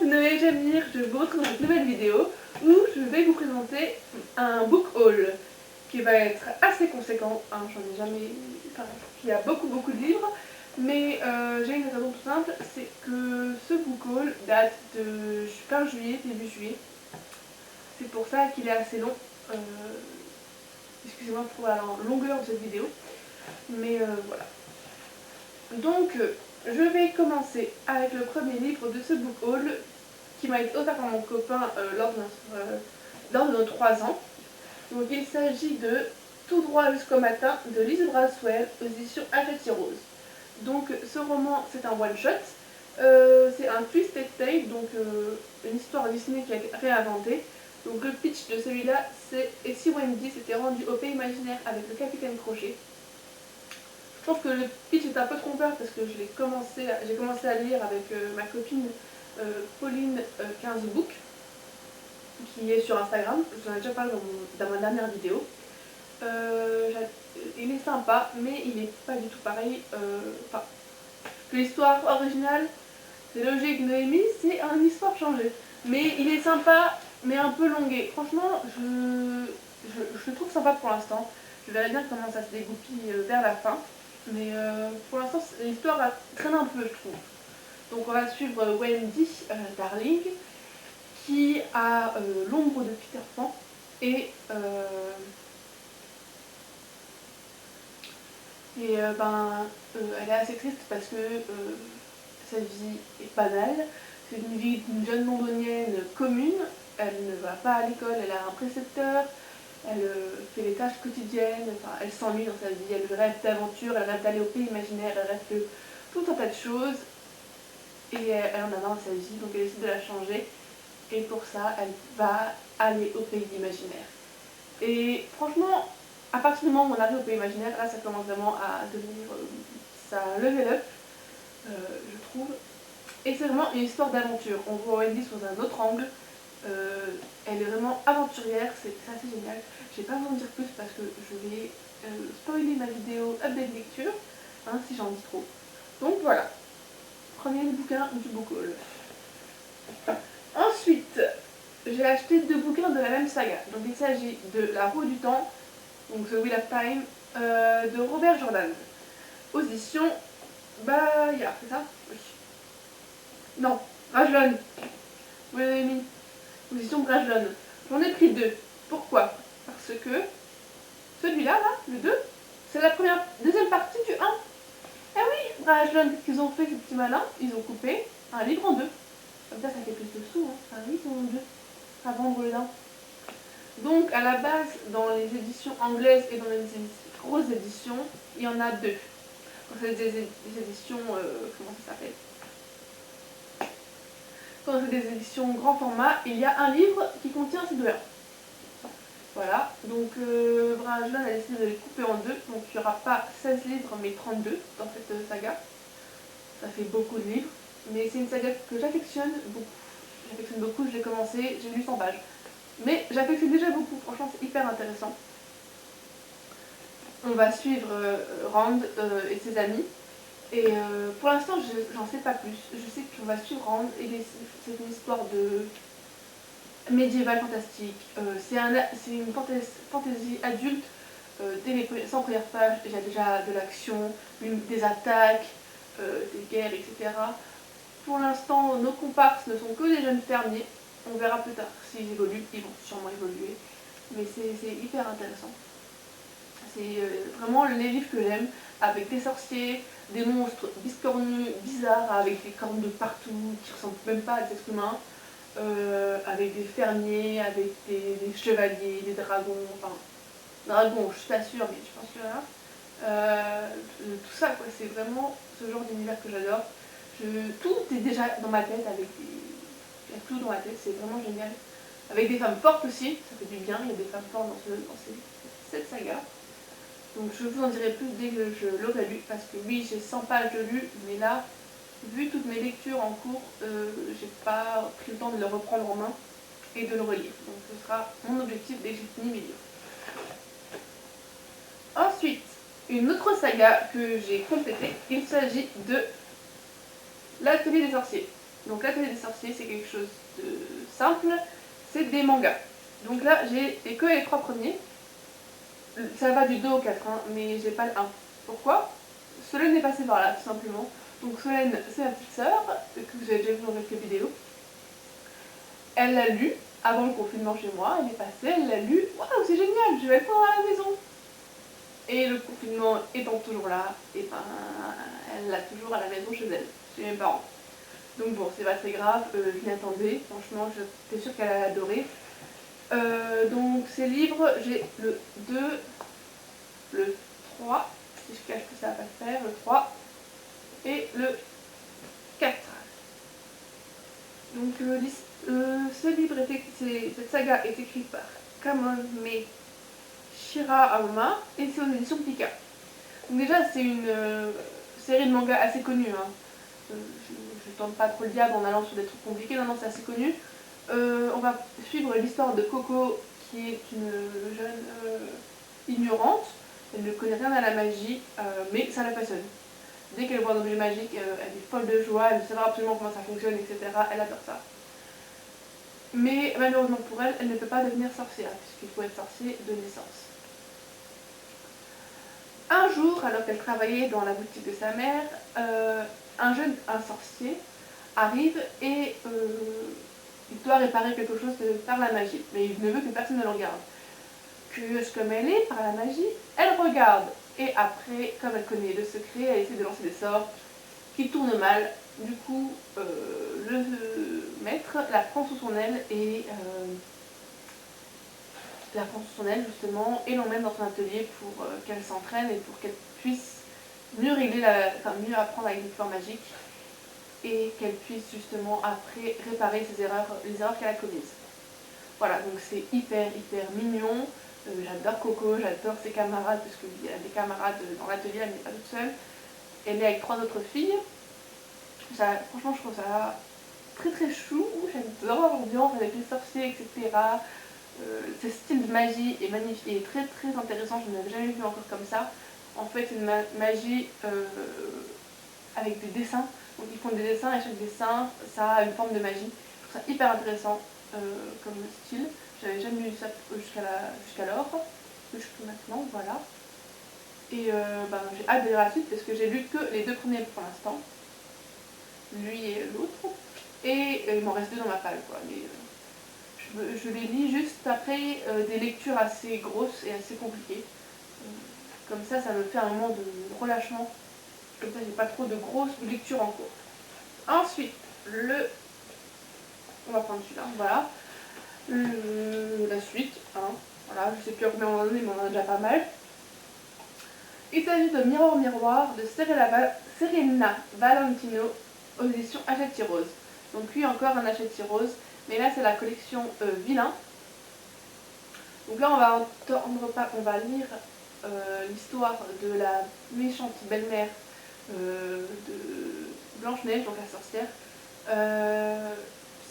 Noé Jamir, je vous retrouve dans cette nouvelle vidéo où je vais vous présenter un book haul qui va être assez conséquent, hein, j'en ai jamais... Enfin, il y a beaucoup de livres, mais j'ai une raison tout simple, c'est que ce book haul date de fin juillet, début juillet. C'est pour ça qu'il est assez long. Excusez-moi pour la longueur de cette vidéo, mais voilà. Donc, je vais commencer avec le premier livre de ce book haul qui m'a été offert par mon copain lors de nos 3 ans. Donc il s'agit de Tout droit jusqu'au matin de Lise Braswell aux éditions Hachette Rose. Donc ce roman c'est un one shot, c'est un twisted tale, donc une histoire Disney qui a été réinventée. Donc le pitch de celui-là c'est « Et si Wendy s'était rendue au pays imaginaire avec le capitaine Crochet ?» Je trouve que le pitch est un peu trompeur parce que j'ai commencé à lire avec ma copine Pauline 15 Book, qui est sur Instagram, je vous en ai déjà parlé dans ma dernière vidéo. Il est sympa, mais il n'est pas du tout pareil. Que l'histoire originale, c'est logique, Noémie, c'est une histoire changée. Mais il est sympa, mais un peu longué. Franchement, je le trouve sympa pour l'instant. Je verrai bien comment ça se dégoupille vers la fin. Mais pour l'instant, l'histoire traîne un peu, je trouve. Donc on va suivre Wendy Darling, qui a l'ombre de Peter Pan et elle est assez triste parce que sa vie est banale. C'est une vie d'une jeune londonienne commune. Elle ne va pas à l'école, elle a un précepteur, elle fait les tâches quotidiennes, enfin, elle s'ennuie dans sa vie, elle rêve d'aventure, elle rêve d'aller au pays imaginaire, elle rêve de tout un tas de choses. Et elle en a marre de sa vie, donc elle décide de la changer. Et pour ça, elle va aller au pays imaginaire. Et franchement, à partir du moment où on arrive au pays imaginaire, là ça commence vraiment à devenir ça level up, je trouve. Et c'est vraiment une histoire d'aventure. On voit Wendy sous un autre angle. Elle est vraiment aventurière, c'est assez génial. Je vais pas vous en dire plus parce que je vais spoiler ma vidéo update lecture, hein, si j'en dis trop. Donc voilà, premier bouquin du book haul. Ensuite, j'ai acheté 2 bouquins de la même saga. Donc il s'agit de La Roue du Temps, donc The Wheel of Time, de Robert Jordan. Aux éditions Bayard, c'est ça? Oui. Non, Brajlon. Oui, oui, oui. Aux éditions Brajlon. J'en ai pris 2. Pourquoi? Parce que celui-là, là, le 2, c'est la deuxième partie du 1. Eh oui, Brajlon, qu'est-ce qu'ils ont fait, ces petits malins? Ils ont coupé un livre en 2. Comme ça fait plus de sous, hein. Enfin, oui, ils sont en 2 à vendre là. Donc à la base, dans les éditions anglaises et dans les grosses éditions, il y en a 2. C'est des éditions, comment ça s'appelle? Quand c'est des éditions grand format, il y a un livre qui contient ces 2-là. Voilà, donc Brajlon a décidé de les couper en 2, donc il n'y aura pas 16 livres mais 32 dans cette saga. Ça fait beaucoup de livres, mais c'est une saga que j'affectionne beaucoup. Je l'ai commencé, j'ai lu 100 pages. Mais j'affectionne déjà beaucoup, franchement c'est hyper intéressant. On va suivre Rand et ses amis. Et pour l'instant, j'en sais pas plus. Je sais qu'on va suivre Rand et c'est une histoire de médiévale fantastique. C'est une fantaisie adulte. Dès les 100 premières pages, il y a déjà de l'action, des attaques, des guerres, etc. Pour l'instant, nos comparses ne sont que des jeunes fermiers. On verra plus tard s'ils évoluent, ils vont sûrement évoluer. Mais c'est hyper intéressant. C'est vraiment les livres que j'aime, avec des sorciers, des monstres biscornus, bizarres, avec des cornes de partout, qui ressemblent même pas à des êtres humains, avec des fermiers, avec des chevaliers, des dragons, enfin, dragons, je suis pas sûre, mais je pense que là, tout ça, quoi, c'est vraiment ce genre d'univers que j'adore. Tout est déjà dans ma tête, il y a tout dans ma tête, c'est vraiment génial. Avec des femmes fortes aussi, ça fait du bien, il y a des femmes fortes dans cette saga. Donc je vous en dirai plus dès que je l'aurai lu, parce que oui, j'ai 100 pages de lu, mais là, vu toutes mes lectures en cours, j'ai pas pris le temps de le reprendre en main et de le relire. Donc ce sera mon objectif dès que j'ai fini mes livres. Ensuite, une autre saga que j'ai complétée, il s'agit de L'Atelier des sorciers. Donc l'atelier des sorciers, c'est quelque chose de simple, c'est des mangas. Donc là, j'ai que les 3 premiers. Ça va du 2 au 4, hein, mais j'ai pas le 1. Pourquoi? Solène est passée par là, tout simplement. Donc Solène, c'est ma petite sœur, que vous avez déjà vu dans quelques vidéos. Elle l'a lu avant le confinement chez moi, elle est passée, elle l'a lu. Waouh, c'est génial, je vais le prendre à la maison. Et le confinement étant toujours là, et ben elle l'a toujours à la maison chez elle, chez mes parents. Donc bon, c'est pas très grave, je m'y attendais, franchement, j'étais sûre qu'elle allait adorer. Donc ces livres, j'ai le 2, le 3, si je cache que ça va pas le faire, le 3 et le 4. Donc ce livre, cette saga est écrite par Kamome Shira Aoma et c'est aux éditions Pika. Donc déjà c'est une série de mangas assez connue, hein. Je tente pas trop le diable en allant sur des trucs compliqués, non, c'est assez connu. On va suivre l'histoire de Coco qui est une jeune ignorante, elle ne connaît rien à la magie, mais ça la passionne. Dès qu'elle voit un objet magique, elle est folle de joie, elle veut savoir absolument comment ça fonctionne, etc. Elle adore ça. Mais malheureusement pour elle, elle ne peut pas devenir sorcière, puisqu'il faut être sorcier de naissance. Un jour, alors qu'elle travaillait dans la boutique de sa mère, un sorcier arrive et il doit réparer quelque chose par la magie. Mais il ne veut que personne ne le regarde. Curieuse comme elle est par la magie, elle regarde. Et après, comme elle connaît le secret, elle essaie de lancer des sorts qui tournent mal. Du coup, le maître la prend sous son aile et justement et l'emmène dans son atelier pour qu'elle s'entraîne et pour qu'elle puisse mieux mieux apprendre avec des pouvoirs magiques et qu'elle puisse justement après réparer les erreurs qu'elle a commises. Voilà, donc c'est hyper mignon. J'adore Coco, j'adore ses camarades, parce qu'il y a des camarades dans l'atelier, elle n'est pas toute seule. Elle est avec 3 autres filles. Franchement, je trouve ça très chou. J'adore l'ambiance avec les sorciers, etc. Ce style de magie est magnifique et très intéressant. Je n'avais jamais vu encore comme ça. En fait, c'est une magie avec des dessins. Donc ils font des dessins et chaque dessin, ça a une forme de magie. Je trouve ça hyper intéressant comme style. J'avais jamais vu ça jusqu'alors, jusqu'à maintenant, voilà. Et j'ai hâte de lire la suite parce que j'ai lu que les 2 premiers pour l'instant, lui et l'autre. Et il m'en reste 2 dans ma palle, quoi. Mais je les lis juste après des lectures assez grosses et assez compliquées. Comme ça me fait un moment de relâchement. Comme ça, j'ai pas trop de grosses lectures en cours. Ensuite, on va prendre celui-là, voilà. La suite, hein. Voilà, je sais plus à combien on en est, mais on en a déjà pas mal. Il s'agit de Miroir Miroir de Serena Valentino aux éditions Hachette Rose. Donc lui encore un Hachette Rose, mais là c'est la collection Vilain. Donc là on va lire l'histoire de la méchante belle-mère de Blanche-Neige, donc la sorcière.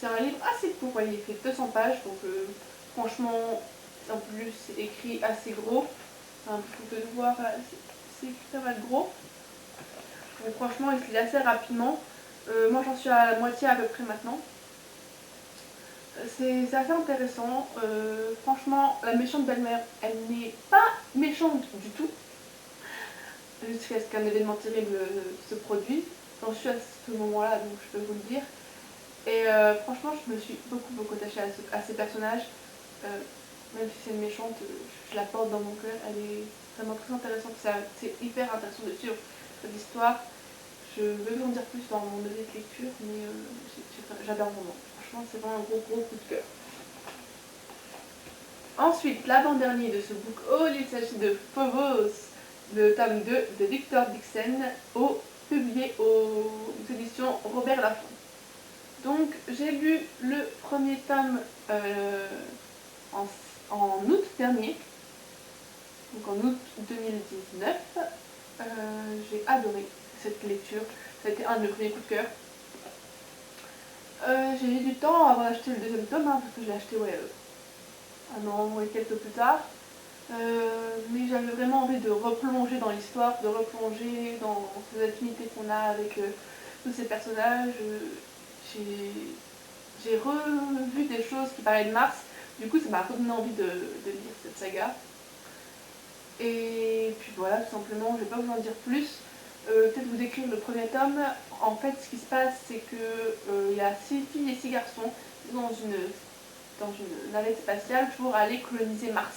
C'est un livre assez court, il fait 200 pages, donc franchement, en plus c'est écrit assez gros. Enfin, vous pouvez le voir, c'est écrit pas mal gros. Donc franchement, il se lit assez rapidement. Moi j'en suis à la moitié à peu près maintenant. C'est assez intéressant. Franchement, la méchante belle-mère, elle n'est pas méchante du tout. Jusqu'à ce qu'un événement terrible se produise. J'en suis à ce moment-là, donc je peux vous le dire. Et franchement, je me suis beaucoup attachée à ces personnages. Même si c'est une méchante, je la porte dans mon cœur. Elle est vraiment très intéressante. C'est hyper intéressant de suivre cette histoire. Je vais vous en dire plus dans mon deuxième lecture, mais j'adore vraiment. Franchement, c'est vraiment un gros coup de cœur. Ensuite, l'avant-dernier de ce book haul, il s'agit de Phobos, le tome 2 de Victor Dixon, publié aux éditions Robert Laffont. Donc, j'ai lu le premier tome en août dernier, donc en août 2019. J'ai adoré cette lecture, ça a été un de mes premiers coups de cœur. J'ai mis du temps avant d'acheter le deuxième tome, hein, parce que je l'ai acheté un an et quelques plus tard. Mais j'avais vraiment envie de replonger dans l'histoire, de replonger dans ces affinités qu'on a avec tous ces personnages. j'ai revu des choses qui parlaient de Mars, du coup ça m'a redonné envie de lire cette saga. Et puis voilà, tout simplement, je vais pas vous en dire plus. Peut-être vous décrire le premier tome. En fait, ce qui se passe, c'est que il y a 6 filles et 6 garçons dans une navette spatiale pour aller coloniser Mars.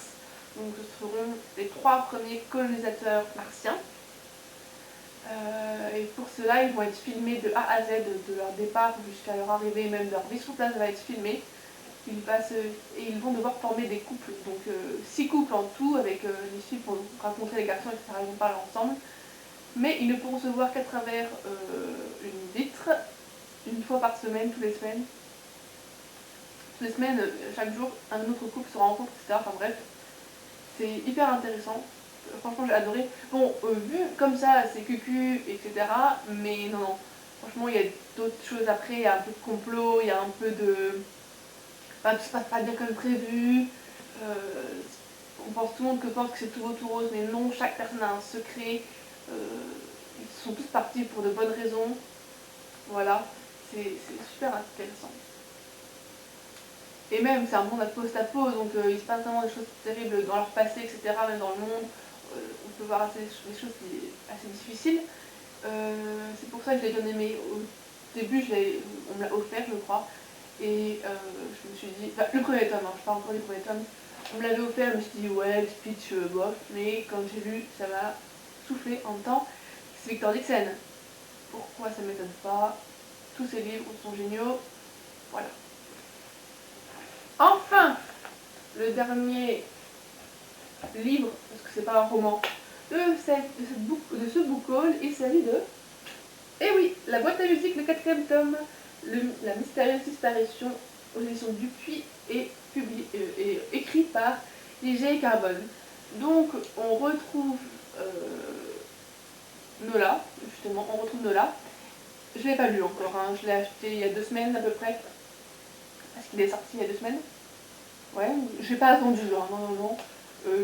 Donc ce seront les 3 premiers colonisateurs martiens. Et pour cela, ils vont être filmés de A à Z, de leur départ jusqu'à leur arrivée, même leur vie sur place va être filmée. Et ils vont devoir former des couples, donc 6 couples en tout, avec les filles pour rencontrer les garçons, etc. Ils vont parler ensemble. Mais ils ne pourront se voir qu'à travers une vitre, une fois par semaine, toutes les semaines. Toutes les semaines, chaque jour, un autre couple se rencontre, etc. Enfin bref, c'est hyper intéressant. Franchement, j'ai adoré. Bon, vu comme ça, c'est cucu, etc. Mais non, non. Franchement, il y a d'autres choses après. Il y a un peu de complot, il y a un peu de... Enfin, tout se passe pas bien comme prévu. Euh, tout le monde pense que c'est tout rose, mais non, chaque personne a un secret. Ils sont tous partis pour de bonnes raisons. Voilà, c'est super intéressant. Et même, c'est un monde à post-apo, donc il se passe vraiment des choses terribles dans leur passé, etc., même dans le monde. On peut voir des choses assez difficiles. C'est pour ça que je l'ai bien aimé. Au début, on me l'a offert, je crois. Et je me suis dit, enfin, le premier tome, hein, je parle encore du premier tome. On me l'avait offert, je me suis dit, ouais, le speech, bof. Mais quand j'ai lu, ça m'a soufflé en même temps. C'est Victor Dixon. Pourquoi ça ne m'étonne pas? Tous ses livres sont géniaux. Voilà. Enfin, le dernier livre, parce que c'est pas un roman, de ce book haul, il s'agit de... Eh oui, La boîte à musique, le 4e tome, La mystérieuse disparition aux éditions Dupuis et écrit par J.J. Carbone. Donc on retrouve Nola, justement, on retrouve Nola. Je l'ai pas lu encore, hein. Je l'ai acheté il y a 2 semaines à peu près, parce qu'il est sorti il y a 2 semaines. Ouais, j'ai pas attendu, hein, non, non, non.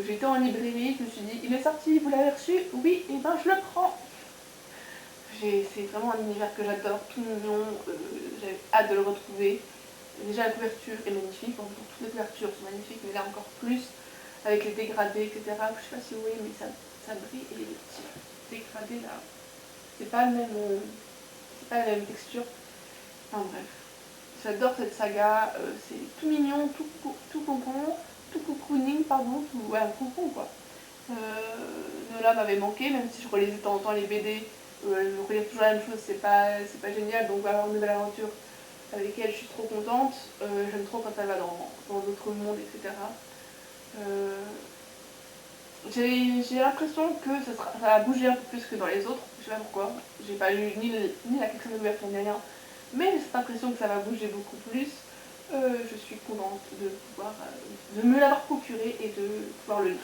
J'étais en librairie, je me suis dit, il est sorti, vous l'avez reçu? Oui, et ben je le prends. C'est vraiment un univers que j'adore, tout mignon, j'avais hâte de le retrouver. Déjà la couverture est magnifique, bon, toutes les couvertures sont magnifiques, mais là encore plus, avec les dégradés, etc. Je sais pas si vous voyez, mais ça brille, et les petits dégradés là, c'est pas c'est pas la même texture. Enfin bref, j'adore cette saga, c'est tout mignon, tout concon, tout cocooning, pardon, ouais, un concon quoi. Nola m'avait manqué, même si je relisais de temps en temps les BD, relire toujours la même chose, c'est pas génial, donc avoir une nouvelle aventure avec elle, je suis trop contente. J'aime trop quand elle va dans d'autres mondes, etc. J'ai l'impression que ça va bouger un peu plus que dans les autres, je sais pas pourquoi. J'ai pas lu ni la question d'ouverture ni rien, mais j'ai cette impression que ça va bouger beaucoup plus. Je suis contente de me l'avoir procuré et de pouvoir le lire.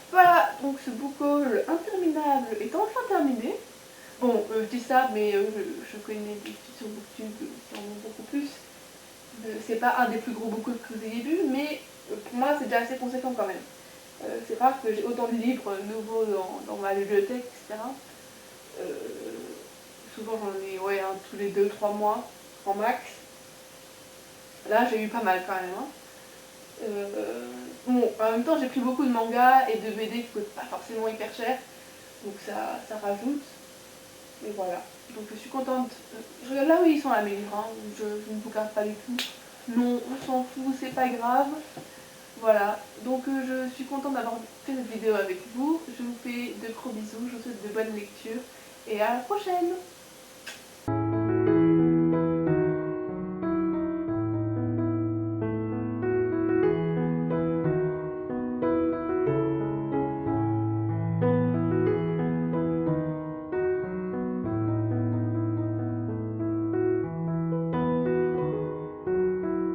Voilà, donc ce book haul interminable est enfin terminé. Bon, je dis ça, mais je connais des filles sur Booktube qui en ont beaucoup plus. C'est pas un des plus gros book hauls que vous ayez vu, mais pour moi c'est déjà assez conséquent quand même. C'est rare que j'ai autant de livres nouveaux dans ma bibliothèque, etc. Euh, Souvent j'en ai tous les 2-3 mois en max. Là j'ai eu pas mal quand même. Hein. Bon, en même temps j'ai pris beaucoup de mangas et de BD qui coûtent pas forcément hyper cher, donc ça rajoute. Et voilà. Donc je suis contente. Je regarde là où ils sont là mes livres, hein. Je ne vous garde pas du tout. Non, on s'en fout, c'est pas grave. Voilà. Donc je suis contente d'avoir fait cette vidéo avec vous. Je vous fais de gros bisous, je vous souhaite de bonnes lectures et à la prochaine.